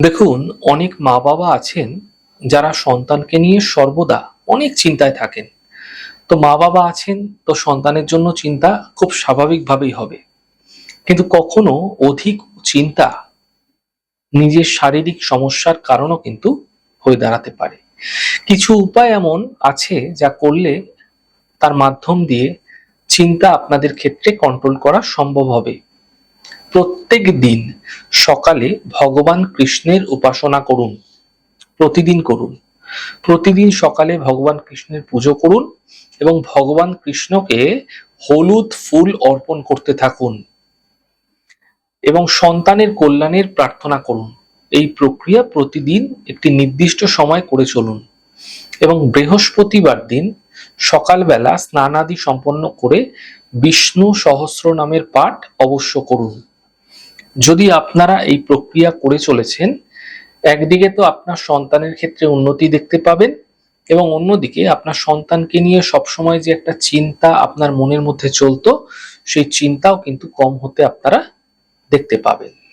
দেখুন, অনেক মা বাবা আছেন যারা সন্তানকে নিয়ে সর্বদা অনেক চিন্তায় থাকেন। তো মা বাবা আছেন, তো সন্তানের জন্য চিন্তা খুব স্বাভাবিকভাবেই হবে। কিন্তু কখনো অধিক চিন্তা নিজের শারীরিক সমস্যার কারণও কিন্তু হয়ে দাঁড়াতে পারে। কিছু উপায় এমন আছে যা করলে তার মাধ্যম দিয়ে চিন্তা আপনাদের ক্ষেত্রে কন্ট্রোল করা সম্ভব হবে। প্রত্যেক দিন সকালে ভগবান কৃষ্ণের উপাসনা করুন। প্রতিদিন করুন। প্রতিদিন সকালে ভগবান কৃষ্ণের পুজো করুন এবং ভগবান কৃষ্ণকে হলুদ ফুল অর্পণ করতে থাকুন এবং সন্তানের কল্যাণের প্রার্থনা করুন। এই প্রক্রিয়া প্রতিদিন একটি নির্দিষ্ট সময় করে চলুন এবং বৃহস্পতিবার দিন সকালবেলা স্নানাদি সম্পন্ন করে বিষ্ণু সহস্র নামের পাঠ অবশ্য করুন। যদি আপনারা এই প্রক্রিয়া করে চলেছেন, একদিকে তো আপনার সন্তানের ক্ষেত্রে উন্নতি দেখতে পাবেন এবং অন্যদিকে আপনার সন্তানকে নিয়ে সবসময় যে একটা চিন্তা আপনার মনের মধ্যে চলতো, সেই চিন্তাও কিন্তু কম হতে আপনারা দেখতে পাবেন।